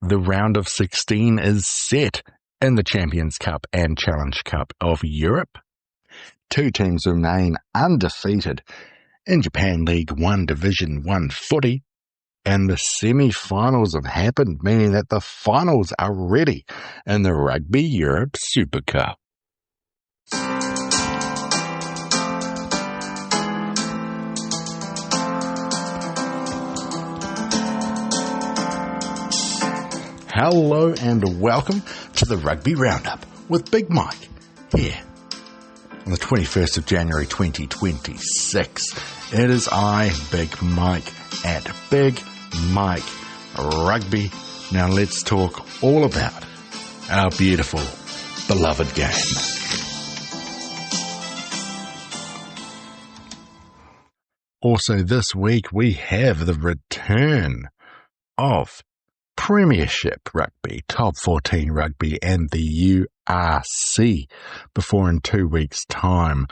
The round of 16 is set in the Champions Cup and Challenge Cup of Europe. 2 teams remain undefeated in Japan League 1 Division 1 footy, and the semi-finals have happened, meaning that the finals are ready in the Rugby Europe Super Cup. Hello and welcome to the Rugby Roundup with Big Mike here on the 21st of January 2026. It is I, Big Mike, at Big Mike Rugby. Now let's talk all about our beautiful, beloved game. Also this week we have the return of Premiership Rugby, Top 14 Rugby and the URC before in 2 weeks' time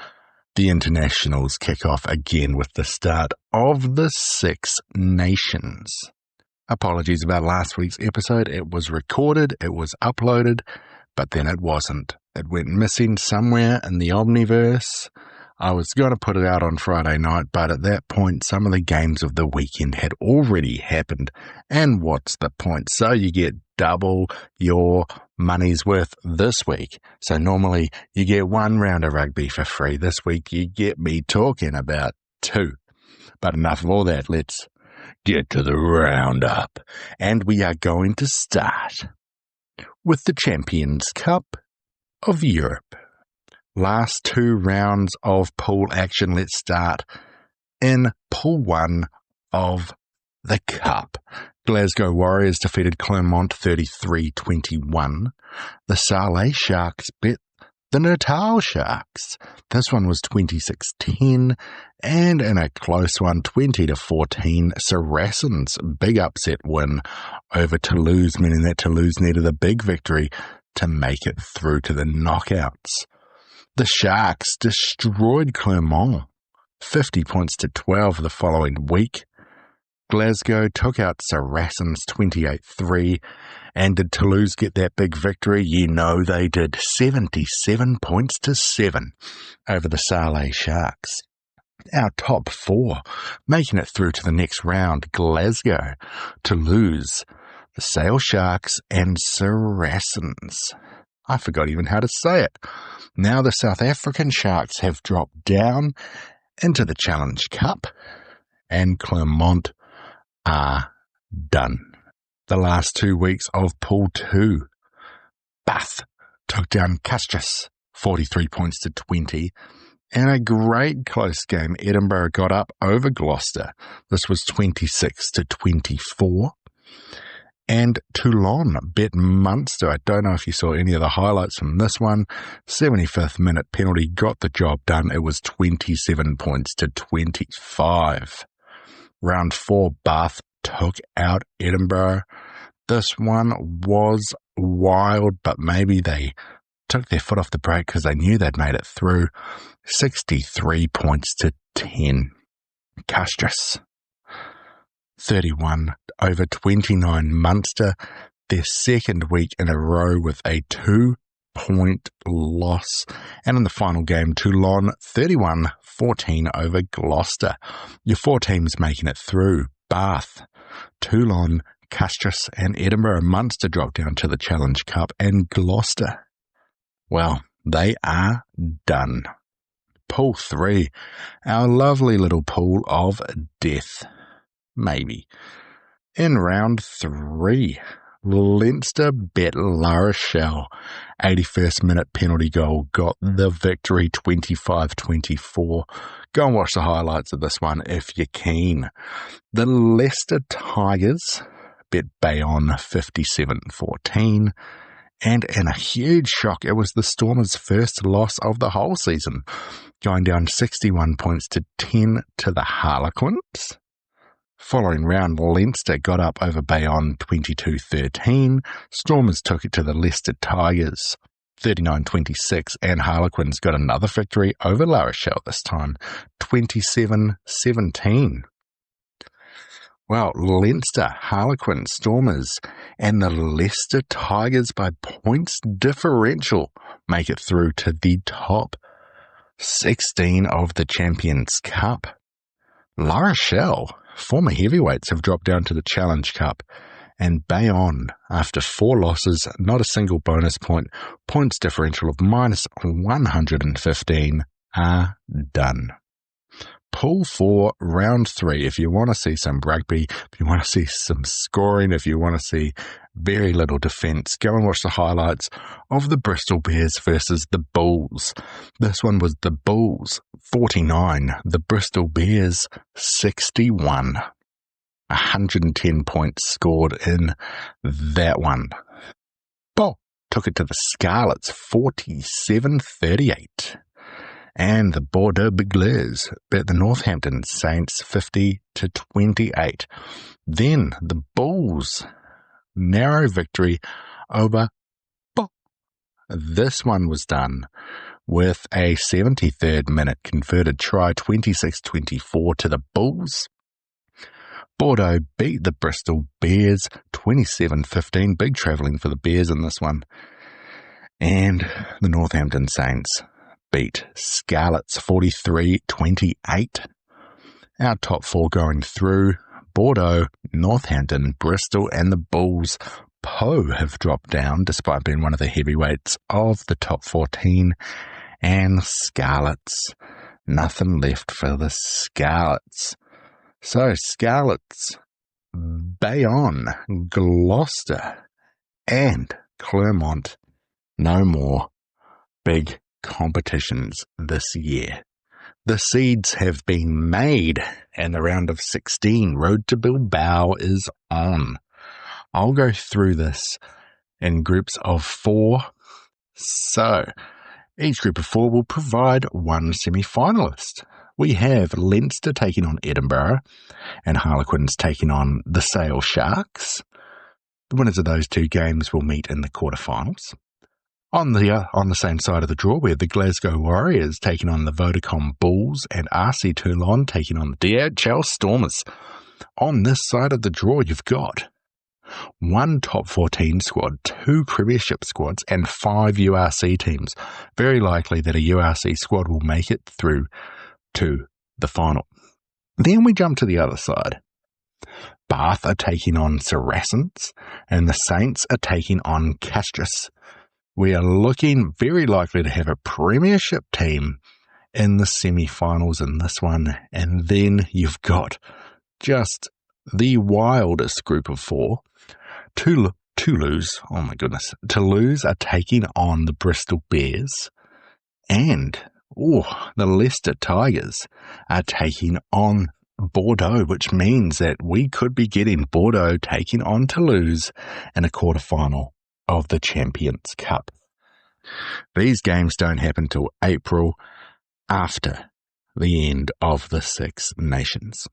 the internationals kick off again with the start of the Six Nations. Apologies about last week's episode. It was recorded, it was uploaded, but then it wasn't. It went missing somewhere in the Omniverse. I was going to put it out on Friday night, but at that point, some of the games of the weekend had already happened. And what's the point? So you get double your money's worth this week. So normally you get 1 round of rugby for free. This week you get me talking about 2. But enough of all that. Let's get to the roundup. And we are going to start with the Champions Cup of Europe. Last 2 rounds of pool action. Let's start in Pool 1 of the Cup. Glasgow Warriors defeated Clermont 33-21. The Salé Sharks beat the Natal Sharks. This one was 26-10. And in a close one, 20-14, Saracens' big upset win over Toulouse, meaning that Toulouse needed a big victory to make it through to the knockouts. The Sharks destroyed Clermont, 50 points to 12 the following week. Glasgow took out Saracens 28-3. And did Toulouse get that big victory? You know they did, 77 points to 7 over the Salé Sharks. Our top 4 making it through to the next round: Glasgow, Toulouse, the Sale Sharks, and Saracens. I forgot even how to say it. Now the South African Sharks have dropped down into the Challenge Cup, and Clermont are done. The last 2 weeks of Pool 2, Bath took down Castries 43 points to 20. In a great close game, Edinburgh got up over Gloucester. This was 26-24. And Toulon beat Munster. I don't know if you saw any of the highlights from this one. 75th minute penalty got the job done. It was 27 points to 25. Round 4, Bath took out Edinburgh. This one was wild, but maybe they took their foot off the brake because they knew they'd made it through. 63 points to 10. Castries 31 over 29 Munster, their second week in a row with a 2-point loss. And in the final game, Toulon 31-14 over Gloucester. Your 4 teams making it through: Bath, Toulon, Castries and Edinburgh. Munster dropped down to the Challenge Cup, and Gloucester, well, they are done. Pool 3, our lovely little pool of death. Maybe. In round 3, Leinster beat La Rochelle. 81st minute penalty goal got the victory, 25-24. Go and watch the highlights of this one if you're keen. The Leicester Tigers beat Bayonne 57-14. And in a huge shock, it was the Stormers' first loss of the whole season, going down 61 points to 10 to the Harlequins. Following round, Leinster got up over Bayonne 22-13. Stormers took it to the Leicester Tigers 39-26, and Harlequins got another victory over La Rochelle this time, 27-17. Well, Leinster, Harlequin, Stormers, and the Leicester Tigers by points differential make it through to the top 16 of the Champions Cup. La Rochelle, former heavyweights, have dropped down to the Challenge Cup, and Bayonne, after 4 losses, not a single bonus point, points differential of minus 115, are done. Pool 4, round 3. If you want to see some rugby, if you want to see some scoring, if you want to see very little defence, go and watch the highlights of the Bristol Bears versus the Bulls. This one was the Bulls 49, the Bristol Bears 61. 110 points scored in that one. Bo took it to the Scarlets 47-38. And the Bordeaux Beglers beat the Northampton Saints 50-28. Then the Bulls, narrow victory over Bo. This one was done with a 73rd minute converted try, 26-24 to the Bulls. Bordeaux beat the Bristol Bears 27-15. Big travelling for the Bears in this one. And the Northampton Saints beat Scarlets 43-28. Our top 4 going through: Bordeaux, Northampton, Bristol, and the Bulls. Po have dropped down despite being one of the heavyweights of the top 14. And Scarlets, nothing left for the Scarlets. So Scarlets, Bayonne, Gloucester, and Clermont, no more big competitions this year. The seeds have been made and the round of 16 road to Bilbao is on. I'll go through this in groups of 4. So each group of 4 will provide one semi-finalist. We have Leinster taking on Edinburgh and Harlequins taking on the Sale Sharks. The winners of those 2 games will meet in the quarterfinals. On the same side of the draw, we have the Glasgow Warriors taking on the Vodacom Bulls and RC Toulon taking on the DHL Stormers. On this side of the draw, you've got 1 top 14 squad, 2 Premiership squads, and 5 URC teams. Very likely that a URC squad will make it through to the final. Then we jump to the other side. Bath are taking on Saracens, and the Saints are taking on Castries. We are looking very likely to have a Premiership team in the semi-finals in this one. And then you've got just the wildest group of 4. Toulouse, oh my goodness. Toulouse are taking on the Bristol Bears. And, the Leicester Tigers are taking on Bordeaux, which means that we could be getting Bordeaux taking on Toulouse in a quarterfinal of the Champions Cup. These games don't happen till April, after the end of the 6 Nations.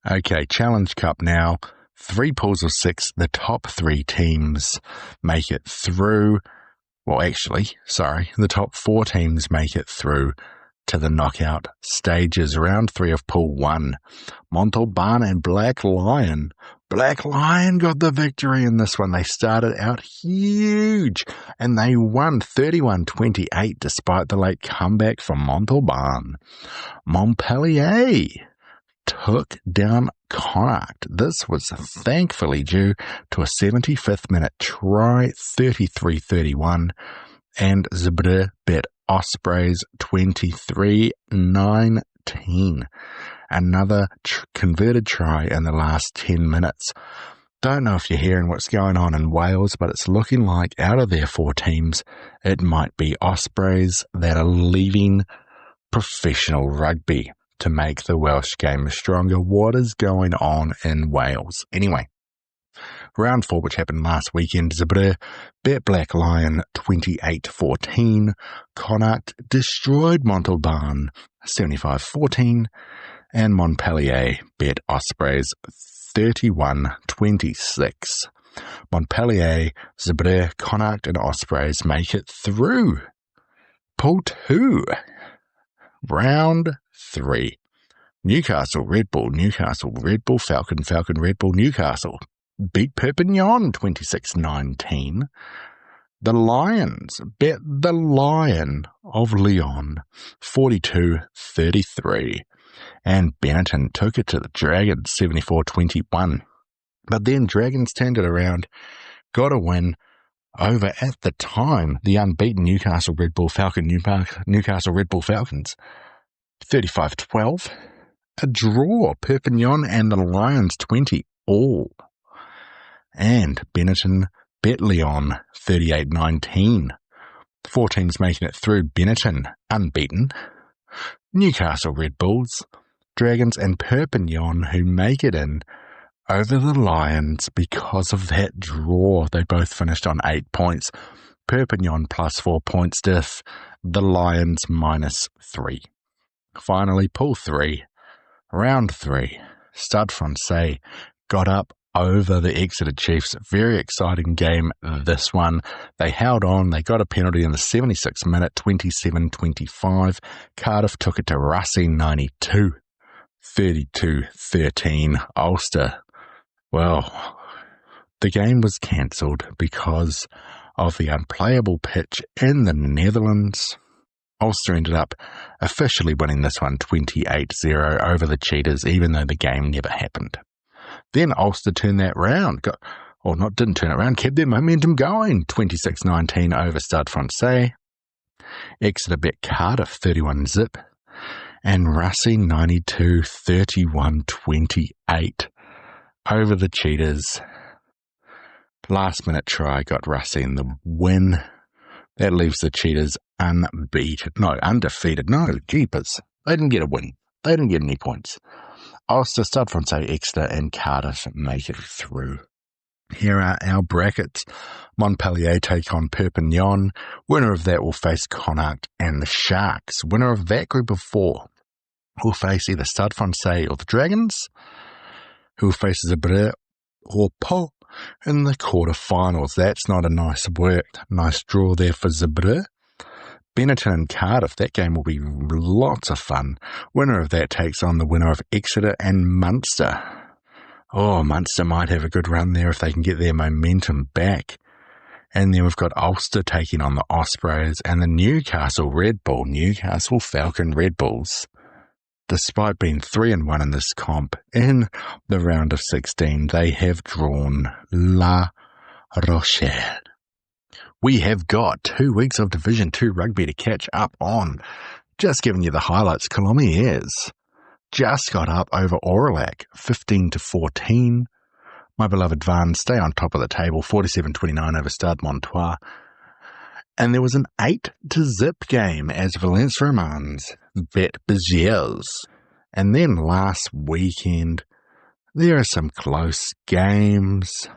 Okay, Challenge Cup now. 3 pools of 6. The top 3 teams make it through. The top 4 teams make it through to the knockout stages. Round 3 of Pool 1. Montalban and Black Lion. Black Lion got the victory in this one. They started out huge and they won 31-28 despite the late comeback from Montalban. Montpellier took down Connacht. This was thankfully due to a 75th minute try, 33-31, and Zebre beat Ospreys 23-19. Another converted try in the last 10 minutes. Don't know if you're hearing what's going on in Wales, but it's looking like out of their 4 teams, it might be Ospreys that are leaving professional rugby to make the Welsh game stronger. What is going on in Wales? Anyway, round 4, which happened last weekend, Zebre beat Black Lion 28-14. Connacht destroyed Montalban 75-14. And Montpellier beat Ospreys 31-26. Montpellier, Zebre, Connacht, and Ospreys make it through. Pool 2, round 3. Newcastle, Red Bull, Newcastle, Red Bull, Falcon, Falcon, Red Bull, Newcastle. Beat Perpignan 26-19. The Lions bet the Lion of Lyon 42-33. And Benetton took it to the Dragons 74-21. But then Dragons turned it around, got a win over, at the time, the unbeaten Newcastle Red Bull Falcon, Newcastle Red Bull Falcons 35-12. A draw, Perpignan and the Lions 20 all. And Benetton bet Lyon 38-19. 4 teams making it through. Benetton unbeaten. Newcastle Red Bulls, Dragons and Perpignan, who make it in over the Lions because of that draw. They both finished on 8 points. Perpignan plus 4 points diff. The Lions -3. Finally, Pool 3. Round 3, Stade Francais got up over the Exeter Chiefs. Very exciting game, this one. They held on. They got a penalty in the 76th minute, 27-25. Cardiff took it to Racing 92, 32-13. Ulster, well, the game was cancelled because of the unplayable pitch in the Netherlands. Ulster ended up officially winning this one 28-0 over the Cheetahs, even though the game never happened. Then Ulster turned that round, didn't turn it around, kept their momentum going, 26-19 over Stade Francais. Exeter bet Cardiff 31-0, and Racing 92, 31-28 over the Cheetahs. Last minute try got Racing the win. That leaves the Cheetahs undefeated. No, jeepers. They didn't get a win. They didn't get any points. Ulster, Stade Francais, Exeter and Cardiff make it through. Here are our brackets. Montpellier take on Perpignan. Winner of that will face Connacht and the Sharks. Winner of that group of 4 will face either Stade Francais or the Dragons, who will face Zebre or Pau in the quarterfinals. That's not a nice draw there for Zebre. Benetton and Cardiff, that game will be lots of fun. Winner of that takes on the winner of Exeter and Munster. Oh, Munster might have a good run there if they can get their momentum back. And then we've got Ulster taking on the Ospreys and the Newcastle Red Bull, Newcastle Falcon Red Bulls. Despite being 3-1 in this comp, in the round of 16, they have drawn La Rochelle. We have got 2 weeks of Division 2 rugby to catch up on. Just giving you the highlights. Colomiers just got up over Aurillac, 15-14. My beloved Vannes stay on top of the table, 47-29 over Stade Montois. And there was an 8-0 game as Valence Romans bet Béziers. And then last weekend, there are some close games.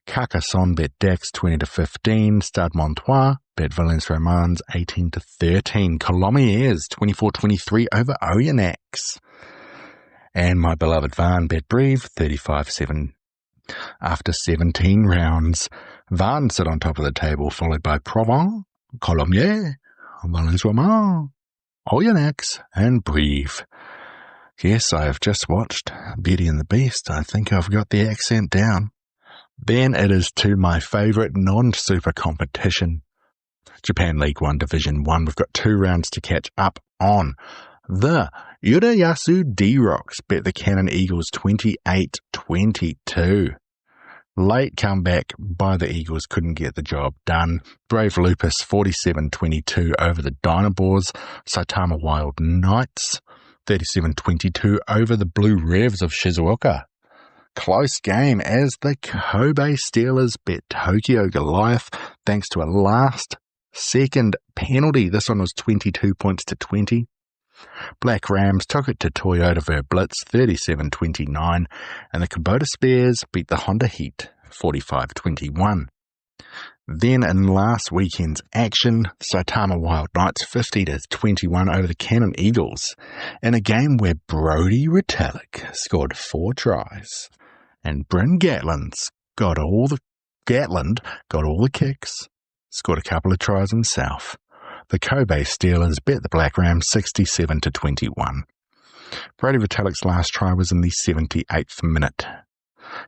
Carcassonne bet Dax 20-15. Stade Montois bet Valence Romans 18-13. Colomiers 24-23 over Oyonnax. And my beloved Vannes bet Brive 35-7. After 17 rounds, Vannes sit on top of the table, followed by Provence, Colomiers, Valence Romans, Oyonnax, and Brive. Yes, I have just watched Beauty and the Beast. I think I've got the accent down. Then it is to my favourite non-super competition, Japan League 1 Division 1. We've got 2 rounds to catch up on. The Urayasu D-Rocks bet the Cannon Eagles 28-22. Late comeback by the Eagles, couldn't get the job done. Brave Lupus 47-22 over the Dynabors. Saitama Wild Knights 37-22 over the Blue Revs of Shizuoka. Close game as the Kobe Steelers bet Tokyo Goliath thanks to a last-second penalty. This one was 22 points to 20. Black Rams took it to Toyota Verblitz 37-29, and the Kubota Spears beat the Honda Heat 45-21. Then in last weekend's action, Saitama Wild Knights 50-21 over the Cannon Eagles in a game where Brodie Retallick scored 4 tries, and Bryn Gatland got all the kicks, scored a couple of tries himself. The Kobe Steelers bet the Black Rams 67-21. Brady Vitalik's last try was in the 78th minute.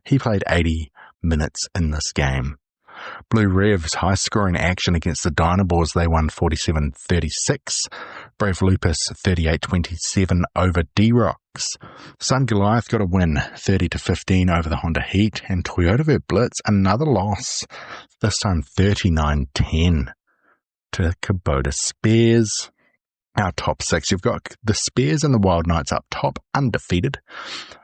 He played 80 minutes in this game. Blue Revs high-scoring action against the Dynamos. They won 47-36. Brave Lupus 38-27 over D-Rocks. Sun Goliath got a win 30-15 over the Honda Heat. And Toyota Blitz another loss, this time 39-10 to Kubota Spears. Our top six, you've got the Spears and the Wild Knights up top, undefeated,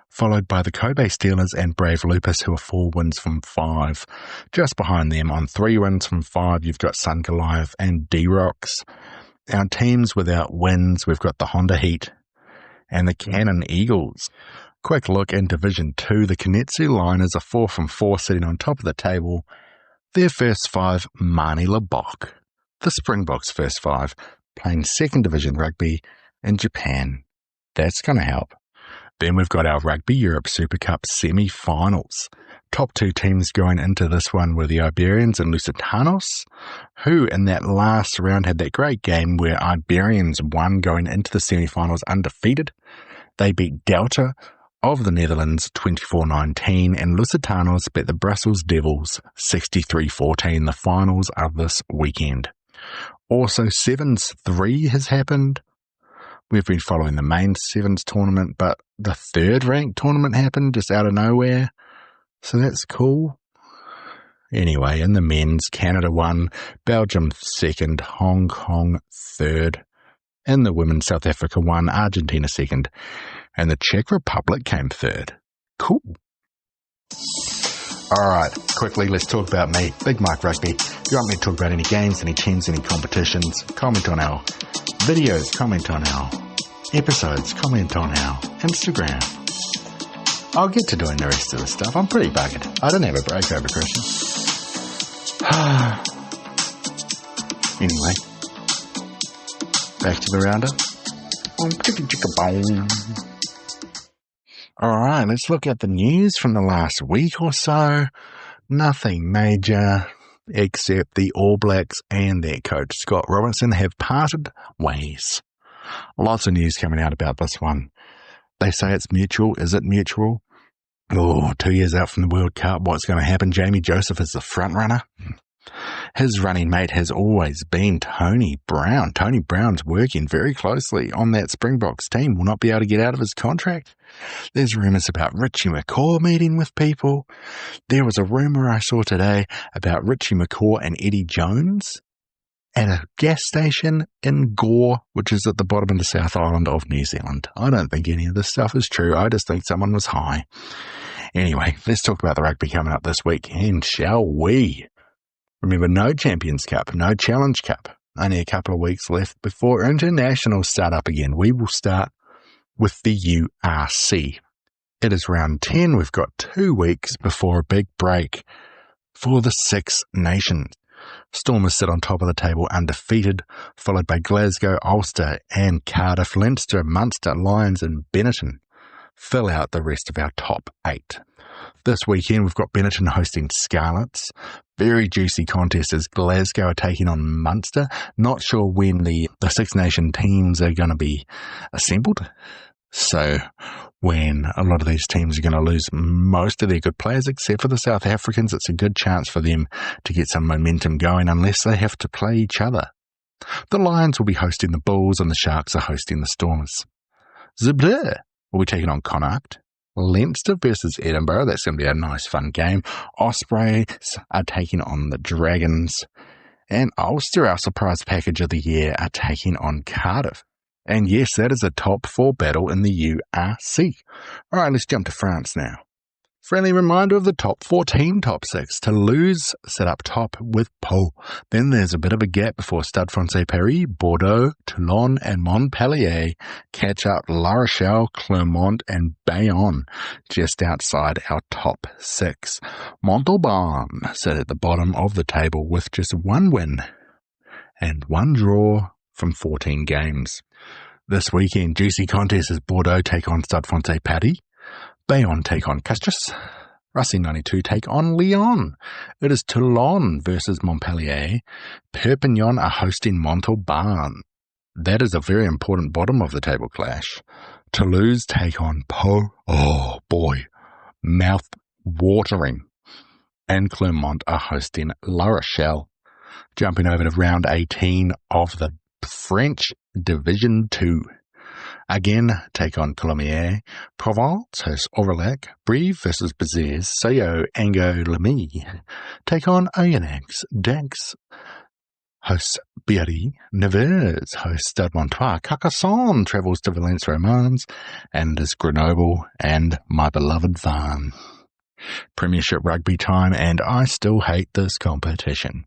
followed by the Kobe Steelers and Brave Lupus, who are 4 wins from 5. Just behind them, on 3 wins from 5, you've got Sun Goliath and D-Rocks. Our teams without wins, we've got the Honda Heat and the Cannon Eagles. Quick look in Division 2, the Kinetsu Liners are 4 from 4, sitting on top of the table. Their first 5, Mani Labok. The Springboks' first 5, playing 2nd Division rugby in Japan. That's going to help. Then we've got our Rugby Europe Super Cup semi-finals. Top 2 teams going into this one were the Iberians and Lusitanos, who in that last round had that great game where Iberians won going into the semi-finals undefeated. They beat Delta of the Netherlands 24-19, and Lusitanos beat the Brussels Devils 63-14. The finals are this weekend. Also, Sevens 3 has happened. We've been following the main Sevens tournament, but the 3rd ranked tournament happened just out of nowhere. So that's cool. Anyway, in the men's, Canada won, Belgium 2nd, Hong Kong 3rd. In the women's, South Africa won, Argentina 2nd, and the Czech Republic came 3rd. Cool. Alright, quickly, let's talk about me, Big Mike Rugby. If you want me to talk about any games, any teams, any competitions, comment on our videos, comment on our episodes, comment on our Instagram. I'll get to doing the rest of the stuff. I'm pretty buggered. I didn't have a break over Christmas. Anyway, back to the roundup. Alright, let's look at the news from the last week or so. Nothing major, except the All Blacks and their coach Scott Robinson have parted ways. Lots of news coming out about this one. They say it's mutual. Is it mutual? 2 years out from the World Cup, what's going to happen? Jamie Joseph is the front runner. His running mate has always been Tony Brown. Tony Brown's working very closely on that Springboks team. Will not be able to get out of his contract. There's rumours about Richie McCaw meeting with people. There was a rumour I saw today about Richie McCaw and Eddie Jones at a gas station in Gore, which is at the bottom of the South Island of New Zealand. I don't think any of this stuff is true. I just think someone was high. Anyway, let's talk about the rugby coming up this week, and shall we? Remember, no Champions Cup, no Challenge Cup. Only a couple of weeks left before internationals start up again. We will start with the URC. It is round 10. We've got 2 weeks before a big break for the Six Nations. Stormers sit on top of the table undefeated, followed by Glasgow, Ulster and Cardiff. Leinster, Munster, Lions and Benetton fill out the rest of our top 8. This weekend, we've got Benetton hosting Scarlets. Very juicy contest as Glasgow are taking on Munster. Not sure when the Six Nation teams are going to be assembled. So when a lot of these teams are going to lose most of their good players, except for the South Africans, it's a good chance for them to get some momentum going unless they have to play each other. The Lions will be hosting the Bulls and the Sharks are hosting the Stormers. Zebra will be taking on Connacht. Leinster versus Edinburgh. That's going to be a nice, fun game. Ospreys are taking on the Dragons. And Ulster, our surprise package of the year, are taking on Cardiff. And yes, that is a top 4 battle in the URC. All right, let's jump to France now. Friendly reminder of the top 14 top 6. Toulouse sit up top with Pau. Then there's a bit of a gap before Stade Francais Paris, Bordeaux, Toulon and Montpellier catch up La Rochelle, Clermont and Bayonne just outside our top 6. Montauban sit at the bottom of the table with just 1 win and 1 draw from 14 games. This weekend, juicy contest as Bordeaux take on Stade Francais Paris. Bayonne take on Castres. Racing 92 take on Lyon. It is Toulon versus Montpellier. Perpignan are hosting Montauban. That is a very important bottom of the table clash. Toulouse take on Po. Oh boy, mouth-watering. And Clermont are hosting La Rochelle. Jumping over to round 18 of the French Division 2. Again, take on Colomiers. Provence hosts Aurillac. Brive versus Béziers. Sayo Angoulême take on Oyonnax. Dax hosts Berry. Nevers hosts Stade Montois. Carcassonne travels to Valence-Romans. And is Grenoble and my beloved Vannes. Premiership rugby time, and I still hate this competition.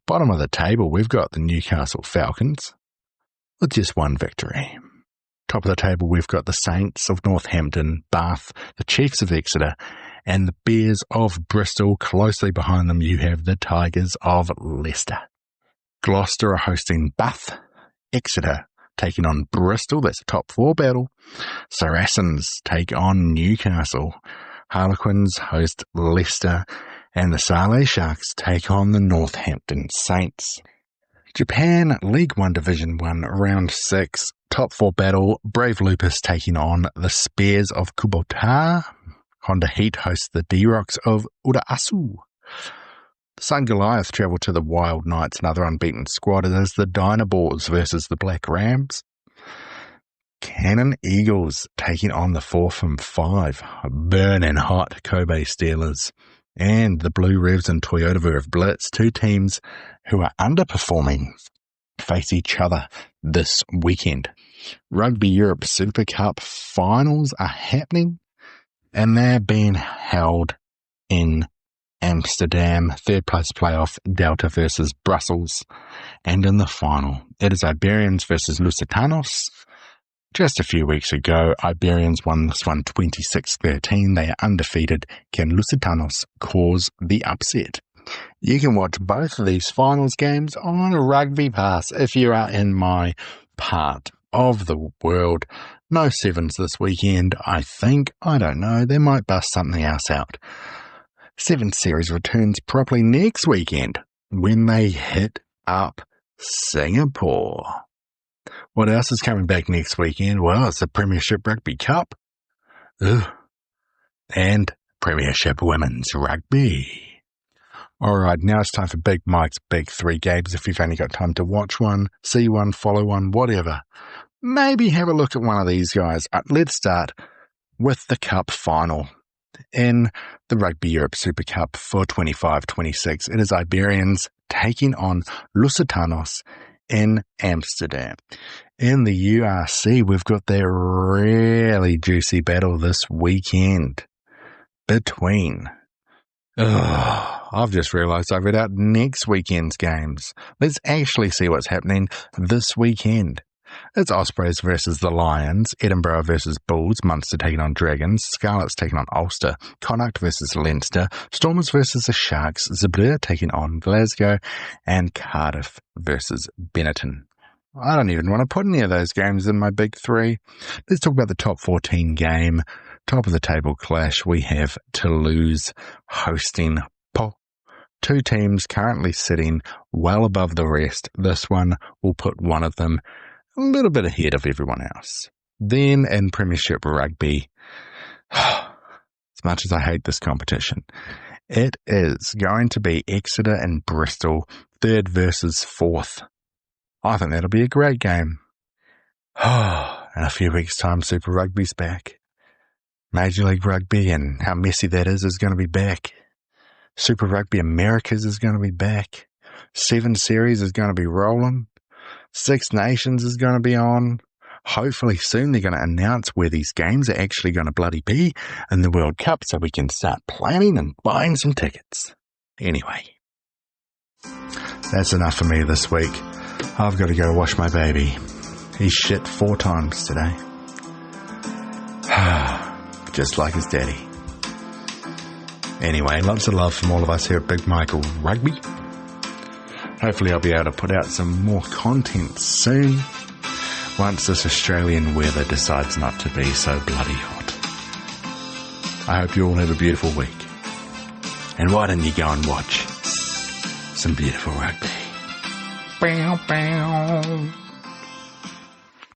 Bottom of the table, we've got the Newcastle Falcons with just one victory. Top of the table, we've got the Saints of Northampton, Bath, the Chiefs of Exeter, and the Bears of Bristol. Closely behind them, you have the Tigers of Leicester. Gloucester are hosting Bath. Exeter taking on Bristol. That's a top 4 battle. Saracens take on Newcastle. Harlequins host Leicester. And the Salé Sharks take on the Northampton Saints. Japan League 1 Division 1 Round 6 Top 4 battle. Brave Lupus taking on the Spears of Kubota. Honda Heat hosts the D-Rocks of Uraasu. The Sun Goliath travel to the Wild Knights, another unbeaten squad, as the Dynabors versus the Black Rams. Cannon Eagles taking on the 4 from 5 burning hot Kobe Steelers. And the Blue Revs and Toyota Verve Blitz, 2 teams who are underperforming, face each other this weekend. Rugby Europe Super Cup finals are happening, and they're being held in Amsterdam. 3rd place playoff, Delta versus Brussels. And in the final, it is Iberians versus Lusitanos. Just a few weeks ago, Iberians won this one 26-13. They are undefeated. Can Lusitanos cause the upset? You can watch both of these finals games on Rugby Pass if you are in my part of the world. No sevens this weekend, I think. I don't know. They might bust something else out. 7 Series returns properly next weekend when they hit up Singapore. What else is coming back next weekend? Well, it's the Premiership Rugby Cup. And Premiership Women's Rugby. Alright, now it's time for Big Mike's Big 3 games. If you've only got time to watch one, see one, follow one, whatever, maybe have a look at one of these guys. Let's start with the Cup final in the Rugby Europe Super Cup for 25-26. It is Iberians taking on Lusitanos in Amsterdam. In the URC, we've got that really juicy battle this weekend between... I've just realised I've read out next weekend's games. Let's actually see what's happening this weekend. It's Ospreys versus the Lions, Edinburgh versus Bulls, Munster taking on Dragons, Scarlets taking on Ulster, Connacht versus Leinster, Stormers versus the Sharks, Zebre taking on Glasgow, and Cardiff versus Benetton. I don't even want to put any of those games in my big 3. Let's talk about the top 14 game. Top of the table clash, we have Toulouse hosting Po. 2 teams currently sitting well above the rest. This one will put one of them a little bit ahead of everyone else. Then in Premiership Rugby, as much as I hate this competition, it is going to be Exeter and Bristol, 3rd versus 4th. I think that'll be a great game. In a few weeks' time, Super Rugby's back. Major League Rugby and how messy that is going to be back. Super Rugby Americas is going to be back. 7 Series is going to be rolling. 6 Nations is going to be on. Hopefully soon they're going to announce where these games are actually going to bloody be in the World Cup so we can start planning and buying some tickets. Anyway, that's enough for me this week. I've got to go wash my baby. He's shit 4 times today. Just like his daddy. Anyway, lots of love from all of us here at Big Mike Rugby. Hopefully I'll be able to put out some more content soon, once this Australian weather decides not to be so bloody hot. I hope you all have a beautiful week. And why don't you go and watch some beautiful rugby? Bow, bow.